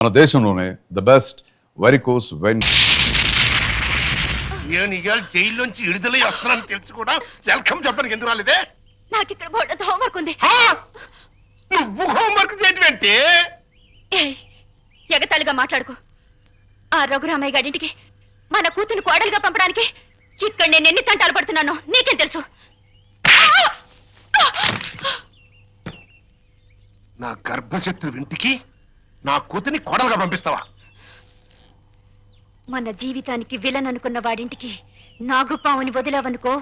మన దేశంలోనే the best varicose vein. నేను ఇవాళ జైల్లోంచి విడుదలై వస్తున్నాను తెలుసు కూడా వెల్కమ్ చెప్పడానికి ఎందుకు రాలేదే? నాకు ఇక్కడ బోర్డు హోంవర్క్ ఉంది. నువ్వు హోంవర్క్ చేయటం ఏంటి? ఎగతాళిగా మాట్లాడుకో. ఆ రఘురామయ్య గారింటికి మన కూతురు కోడలుగా పంపడానికి ఇక్కడ నేను ఎన్ని తంటాలు పడుతున్నానో నీకేం తెలుసు? నా గర్భశత్రు ఇంటికి నా కూతుని కోడలుగా పంపిస్తావా? మన జీవితానికి విలన్ అనుకున్న వాడింటికి నాగుపావుని వదిలావనుకో,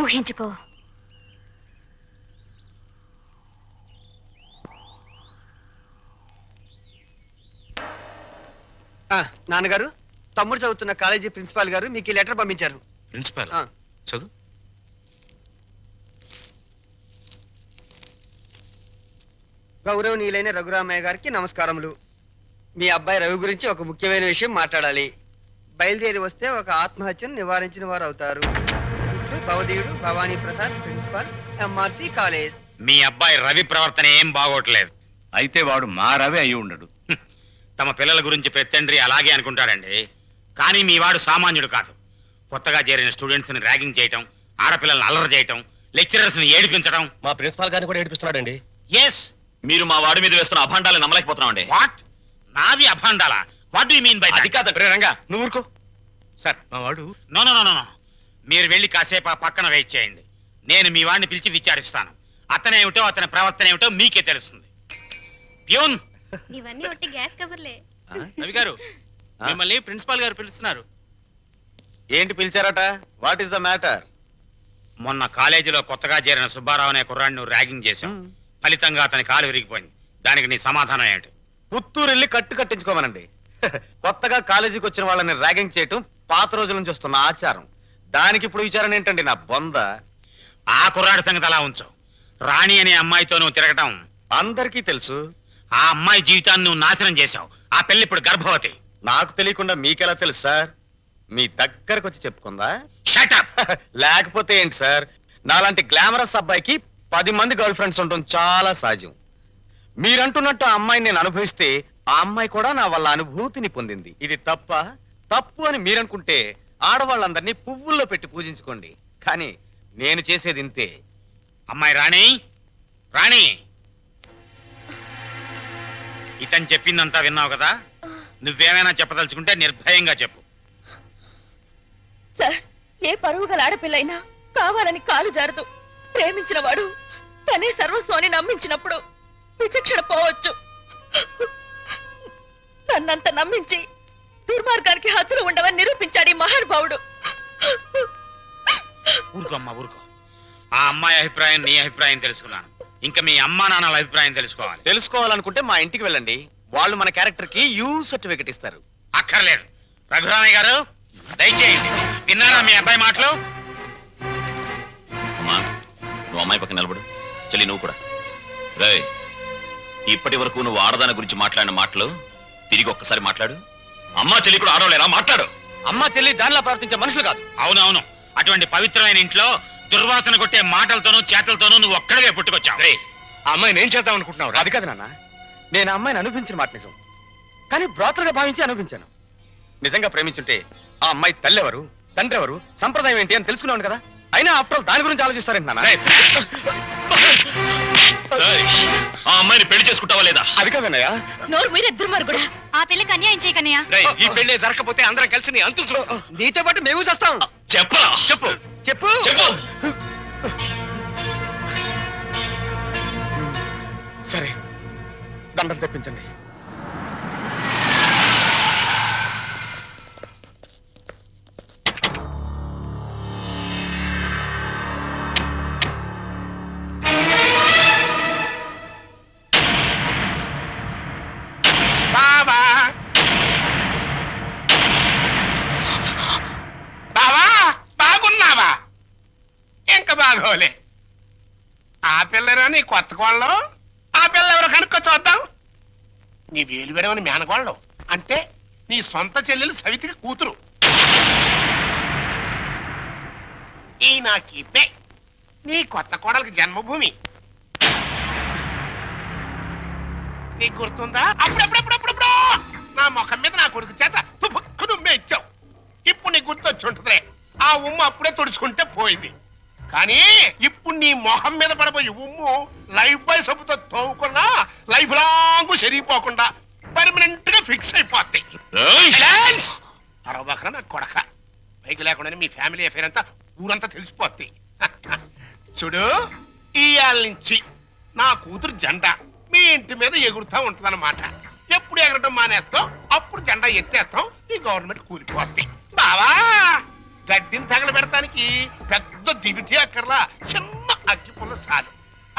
ఊహించుకో. నాన్నగారు, తమ్ముడు చదువుతున్న కాలేజీ ప్రిన్సిపాల్ గారు మీకు ఈ లెటర్ పంపించారు. ప్రిన్సిపాల్ చదువు. గౌరవనీయులైన రఘురామయ్య గారికి నమస్కారములు. మీ అబ్బాయి రవి గురించి ఒక ముఖ్యమైన విషయం మాట్లాడాలి. బయలుదేరి వస్తే ఒక ఆత్మహత్యను నివారించిన వారు అవుతారు. ఇట్లు భవదీయుడు Bhavani Prasad, principal, MRC college. మీ అబ్బాయి రవి ప్రవర్తన ఏం బాగోట్లేదు. అయితే వాడు మా రవి అయి ఉండడు. తమ పిల్లల గురించి పెత్తండ్రి అలాగే అనుకుంటారండి. కానీ మీ వాడు సామాన్యుడు కాదు. కొత్తగా చేరిన స్టూడెంట్స్ ని ర్యాగింగ్ చేయటం, ఆడపిల్లల్ని అల్లరి చేయటం, లెక్చరర్స్ ని ఏడిపించడం. మా ప్రిన్సిపాల్ గారిని కూడా ఏడిపిస్తున్నాడండి. ఎస్, మీరు మా వాడి మీద వేస్తున్న అభాండాలు నమ్మలేకపోతున్నామండి. వాట్? నావి అభాండాలా? What do you mean by that? అది కాదండి రంగా, నువ్వు ఊరుకో సార్. మా వాడు నో నో నో నో. మీరు వెళ్ళి కాసేపు ఆ పక్కన వెయిట్ చేయండి. నేను మీ వాడిని పిలిచి విచారిస్తాను. అతనేమిటో అతని ప్రవర్తన ఏమిటో మీకే తెలుస్తుంది. ప్యూన్, ఇవన్నీ ఒట్టి గ్యాస్ కవర్లే. రవి గారు, మిమ్మల్ని ప్రిన్సిపాల్ గారు పిలుస్తున్నారు. ఏంటి పిలిచారట? What is the matter? మొన్న కాలేజీలో కొత్తగా చేరిన సుబ్బారావు అనే కుర్రాడిని నువ్వు ర్యాగింగ్ చేశావు. ఫలితంగా అతని కాలు విరిగిపోయింది. దానికి నీ సమాధానం ఏమిటి? పుత్తూరు వెళ్ళి కట్టించుకోమనండి. కొత్తగా కాలేజీకి వచ్చిన వాళ్ళని ర్యాగింగ్ చేయటం పాత రోజుల నుంచి వస్తున్న ఆచారం. దానికి ఇప్పుడు విచారణ ఏంటండి నా బొంద? ఆ కుర్రాడి సంగతి అలా ఉంచు. రాణి అనే అమ్మాయితో నువ్వు తిరగటం అందరికీ తెలుసు. ఆ అమ్మాయి జీవితాన్ని నువ్వు నాశనం చేశావు. ఆ పెళ్లి ఇప్పుడు గర్భవతి. నాకు తెలియకుండా మీకెలా తెలుసు సార్? మీ దగ్గరకు వచ్చి చెప్పుకుందా? Shut up. లేకపోతే ఏంటి సార్? నాలాంటి గ్లామరస్ అబ్బాయికి 10 మంది గర్ల్ ఫ్రెండ్స్ ఉండటం చాలా సహజం. మీరంటున్నట్టు ఆ అమ్మాయిని నేను అనుభవిస్తే ఆ అమ్మాయి కూడా నా వల్ల అనుభూతిని పొందింది. ఇది తప్పు అని మీరనుకుంటే ఆడవాళ్ళందరినీ పువ్వుల్లో పెట్టి పూజించుకోండి. కానీ నేను చేసేది ఇంతే. అమ్మాయి రాణి, రాణి, ఇతను చెప్పిందంతా విన్నావు కదా? నువ్వేమైనా చెప్పదలుచుకుంటే నిర్భయంగా చెప్పు. సార్, ఏ పరువు గల ఆడపిల్లైనా కావాలని కాలు జారదు. ప్రేమించిన వాడు తనే సర్వస్వాన్ని నమ్మించినప్పుడు విచక్షణ పోవచ్చు. నన్నంత నమ్మించి దుర్మార్గానికి హద్దులు ఉండవని నిరూపించాడు ఈ మహానుభావుడు. ఊరుకో అమ్మా, ఊరుకో. ఆ అమ్మాయి అభిప్రాయం నీ అభిప్రాయం తెలుసుకున్నాను. ఇంకా మీ అమ్మా నాన్నల అభిప్రాయం తెలుసుకోవాలనుకుంటే మా ఇంటికి వెళ్ళండి. వాళ్ళు మన క్యారెక్టర్ కి యూ సర్టిఫికెట్ ఇస్తారు. అక్కర్లేదు. రఘురామయ్య గారు, దయచేయండి. విన్నారా మీ అబ్బాయి మాటలు? అమ్మా, నువ్వు అమ్మాయి పక్కన నిలబడు. చెల్లి నువ్వు కూడా. రేయ్, ఇప్పటి వరకు నువ్వు ఆడదాని గురించి మాట్లాడిన మాటలు తిరిగి ఒక్కసారి మాట్లాడు. అమ్మా చెల్లి కూడా ఆడవలేరా? మాట్లాడు. అమ్మ చెల్లి దానిలా ప్రవర్తించే మనుషులు కాదు. అవునవును. అటువంటి పవిత్రమైన ఇంట్లో దుర్వాసన కొట్టే మాటలతోనూ చేతలతోనూ నువ్వు ఒక్కడవే పుట్టుకొచ్చావు. ఆ అమ్మాయిని ఏం చేద్దాం అనుకుంటున్నావు? అది కాదు నాన్న, నేను ఆ అమ్మాయిని అనుభవించిన మాట నిజం. కానీ బ్రాతలుగా భావించి అనుభవించాను. నిజంగా ప్రేమించుంటే ఆ అమ్మాయి తల్లి ఎవరు, తండ్రి ఎవరు, సంప్రదాయం ఏంటి అని తెలుసుకున్నాను కదా. అయినా ఆఫ్టర్ ఆల్ దాని గురించి ఆలోచిస్తారేంటి నాన్న? ఆ అమ్మాయిని పెళ్లి చేసుకుంటావా లేదా? అది కాదన్నయ్య. నోరు మీరే దుర్మార్గుడా. ఆ పిల్లకి అన్యాయం చేయకన్నయ్య. ఈ పెళ్లి జరగకపోతే అందరం కలిసి నీ అంతు చూస్తాం. నీతో పాటు మేము చేస్తాం. చెప్పరా? చెప్పు చెప్పు చెప్పు. సరే, దండలు తెప్పించండి. బావా, బావా, బాగున్నావా? ఇంకా బాగోలే. ఆ పిల్లరా నీ కొత్త కోళ్ళం? ఆ పిల్ల ఎవరు కనుక్కో చూద్దాం. నీ వేలు విడవని మేనకోళ్ళం అంటే నీ సొంత చెల్లెలు సవితికి కూతురు. ఈ నా కీపే నీ కొత్త కోడలకి జన్మభూమి. నీకు గుర్తుందా? అప్పుడప్పుడప్పుడప్పుడప్పుడు కొడుకు చేత తుపక్కు నువ్వే ఇచ్చావు. ఇప్పుడు నీకు గుర్తొచ్చి ఉంటుందిలే, ఆ ఉమ్ము అప్పుడే తుడుచుకుంటే పోయింది. కానీ ఇప్పుడు నీ మొహం మీద పడబోయే ఉమ్ము లైఫ్ బాయ్ సబ్బుతో తోముకున్నా లైఫ్ లాంగ్ సరిగిపోకుండా పర్మనెంట్ గా ఫిక్స్ అయిపోద్ది. అరవకరా నా కొడక, పైకి లేకుండానే మీ ఫ్యామిలీ అఫేర్ అంతా ఊరంతా తెలిసిపోద్ది. చూడు, ఇయాల నుంచి నా కూతురు జెండా మీ ఇంటి మీద ఎగురుతా ఉంటదన్నమాట. ఎప్పుడు ఎగరటం మానేస్తాం అప్పుడు జెండా ఎత్తేస్తాం, ఈ గవర్నమెంట్ కూలిపోద్ది. బావా, గడ్డిని తగలబెడటానికి పెద్ద దివిటి అక్కర్లా, చిన్న అగ్గి పుల్ల చాలు.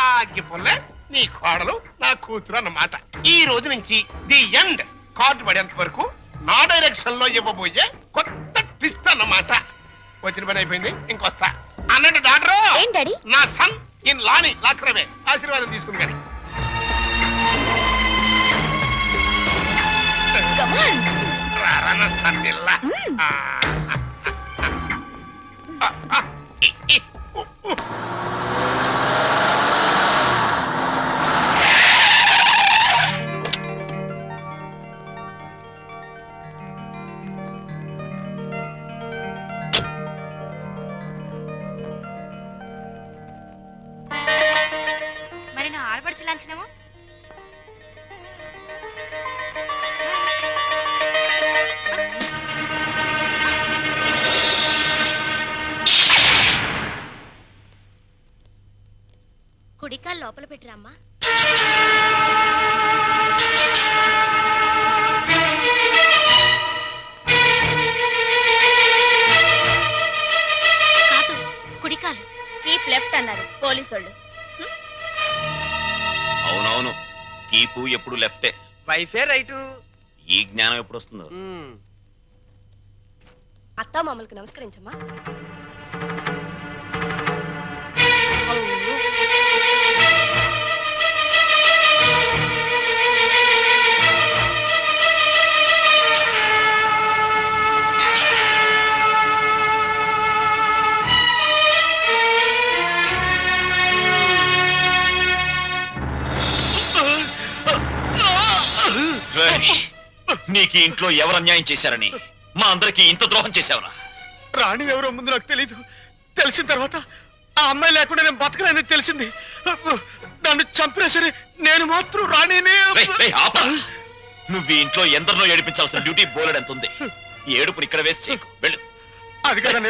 ఆ అగ్గి పుల్లే నీ కోడలు నా కూతురు అన్నమాట. ఈ రోజు నుంచి ది ఎండ్ కార్డు పడేంత వరకు నా డైరెక్షన్ లో ఇవ్వబోయే కొత్త ట్విస్ట్ అన్నమాట. వచ్చిన పని అయిపోయింది, ఇంకొస్తా అన్నట్టు డాక్టర్. ఏం డాడీ? నా సన్ ఇన్ లాని లాక్రమే ఆశీర్వాదం తీసుకుని కానీ రారా సన్నిల్లా. మరి నా ఆడపడుచు లాంఛనమో కుడికాలు లోపల పెట్టిరమ్మా. కాదు, కుడికాలు. కీప్ లెఫ్ట్ అన్నారు పోలీసోళ్ళు. అవునవును, కీపు ఎప్పుడు లెఫ్టే. వైఫే రైటు. ఈ జ్ఞానం ఎప్పుడు వస్తుందో. అత్తా మామూలుకు నమస్కరించమ్మా. రేయ్, నీకు ఈ ఇంట్లో ఎవరు అన్యాయం చేశారని మా అందరికి ఇంత ద్రోహం చేశావరా? రాణి ఎవరో ముందు నాకు తెలీదు. తెలిసిన తర్వాత ఆ అమ్మాయి లేకుండా నేను బతకలేదని తెలిసింది. నన్ను చంపినా సరే నేను మాత్రం రాణినే. రేయ్, రేయ్, ఆపరా. నువ్వు ఈ ఇంట్లో ఎందరినో ఏడిపించాల్సిన డ్యూటీ బోలెడు ఎంత ఉంది. ఈ ఏడుపుని ఇక్కడ వేస్ట్ చేయకు, వెళ్ళు. అది కదండి.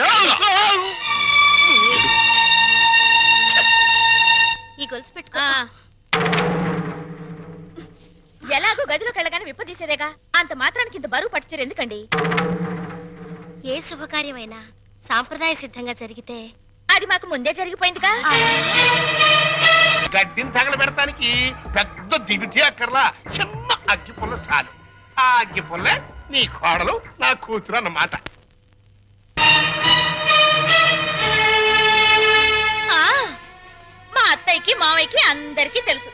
ఈ గొలుసు పెట్టుకో. ఎలాగో గదిలోకి వెళ్ళగానే విప్పదీసేదేగా, అంత మాత్రానికి ఇంత బరువు పట్టుచరు ఎందుకండి? ఏ శుభకార్యమైనా సాంప్రదాయ సిద్ధంగా జరిగితే అది మాకు ముందే జరిగిపోయిందిగా. గడ్డిని తగలబెడటానికి పెద్ద దివిటి అక్కర్లా, చిన్న అగ్గి పుల్ల చాలు. ఆ అగ్గి పుల్లే నీ కోడలు నా కూతురు అన్నమాట. మా అత్తయ్యకి మావయ్యకి అందరికీ తెలుసు.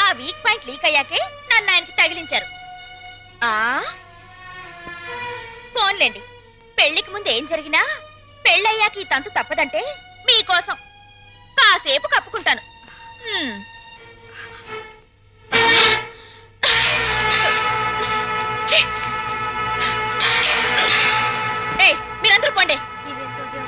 ఆ వీక్ పాయింట్ లీక్ అయ్యాకే నన్ను ఆయనకి తగిలించారు. ఫోన్లేండి, పెళ్లికి ముందు ఏం జరిగినా పెళ్ళయ్యాక ఈ తంతు తప్పదంటే మీకోసం కాసేపు కప్పుకుంటాను. మీరందరూ పోండి. ఇదేం చూద్దాం.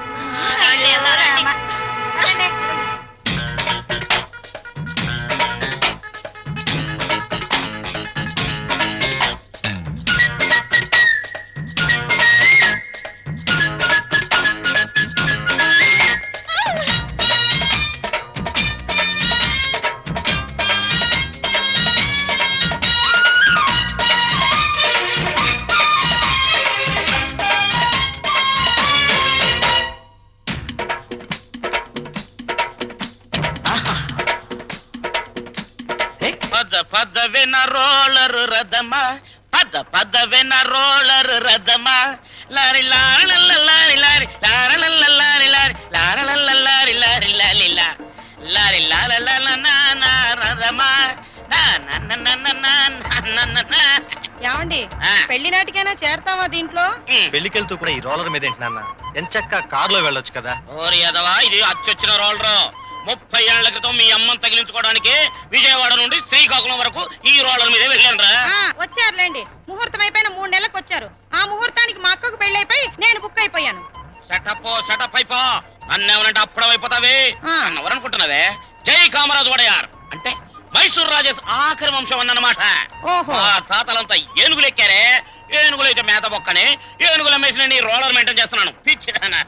పదవిన రోలరు రథమా, పదవిన రోలరు రథమా, లారి లారి లారి లారి లారి లారి లారి లారి లారి లారి లారి లాల రథమా. ఏమండి, పెళ్లి నాటికైనా చేరతావా దీంట్లో? పెళ్లికెళ్తూ కూడా ఈ రోలర్ మీద ఏంటి నాన్న? ఎంచక్క కారులో వెళ్ళొచ్చు కదా. ఓరి ఎదవా, ఇది అచ్చొచ్చిన రోలరు. 30 ఏళ్ల క్రితం మీ అమ్మని తగిలించుకోవడానికి విజయవాడ నుండి శ్రీకాకుళం వరకు ఈ రోలర్ మీదే వెళ్ళాను రా. వచ్చారులేండి, ముహూర్తం అయిపోయిన 3 నెలలకు అన్నేమనంటే అప్పుడం అయిపోతావే ఎవరనుకుంటున్నావే? జై కామరాజు వడయార్ అంటే మైసూర్ రాజేష్ ఆఖరి వంశం అన్నమాట. ఓహో. ఆ తాతలంతా ఏనుగులు ఎక్కారే, ఏనుగులు అయితే మేత బొక్కని, ఏనుగుల మేసిన నీ రోలర్ మెయింటైన్ చేస్తున్నాను. పిచ్చిదానా.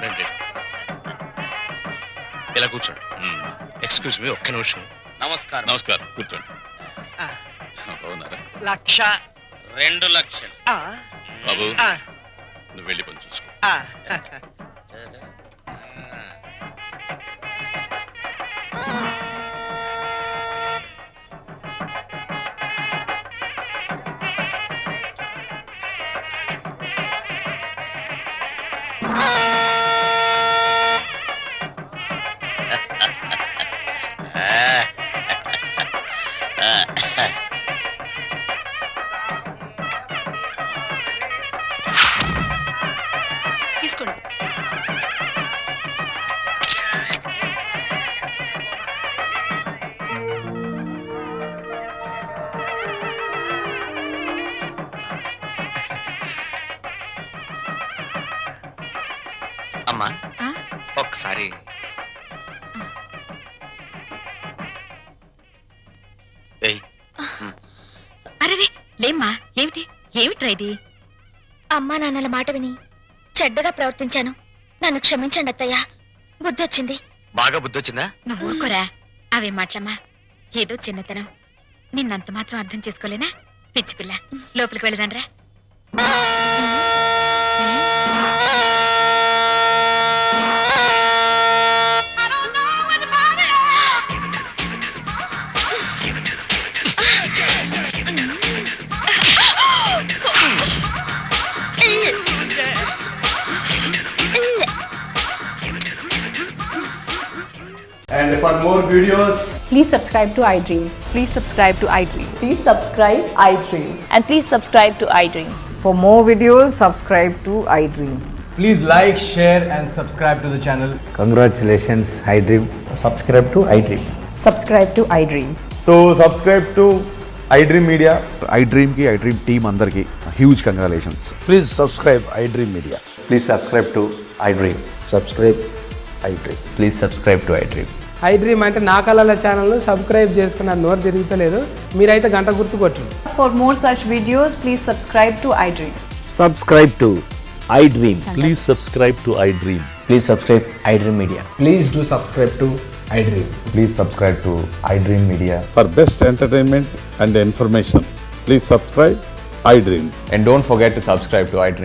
రండి. ఇలా కూర్చోండి. ఎక్స్క్యూజ్ మీ, ఒక్క నిమిషం. నమస్కారం. నమస్కారం, కూర్చోండి. బాగున్నారా? 1,00,000. 2 లక్షలు. బాబు, ఆ. నువ్వు వెళ్ళి పని చూసుకో. తీసుకోండి. అమ్మా, ఒక్కసారి ఏయ్. అరే లేమ్మా, ఏమిటి ఏమిట్రా ఇది? అమ్మా నాన్నల మాట విని చెడ్డగా ప్రవర్తించాను. నన్ను క్షమించండి అత్తయ్య. బుద్ధి వచ్చింది. బాగా బుద్ధి వచ్చిందా? నువ్వు ఊరుకోరా, అవే మాటలమ్మా. ఏదో చిన్నతనం, నిన్నంత మాత్రం అర్థం చేసుకోలేనా? పిచ్చి పిల్ల, లోపలికి వెళ్ళదాన్రా. And for more videos, Please subscribe to iDream. Please subscribe to iDream. Please subscribe iDream. And please subscribe to iDream. For more videos, subscribe to iDream. please like, share, and subscribe to the channel. Congratulations, iDream. Subscribe to iDream. Subscribe to iDream. So subscribe to iDream Media. iDream ki iDream team andarki huge congratulations. Please subscribe iDream Media. Please subscribe to iDream. Subscribe iDream. Please subscribe to iDream. iDream అంటే నా కళల channel subscribe చేసుకున్న నోరు తిరుగుతలేదు. మీరైతే గంట గుర్తు కొట్టండి. For more such videos, please subscribe to iDream. Subscribe to iDream. Please subscribe to iDream. Please subscribe iDream Media. Please do subscribe to iDream. Please subscribe to iDream Media. For best entertainment and information, please subscribe iDream. And don't forget to subscribe to iDream.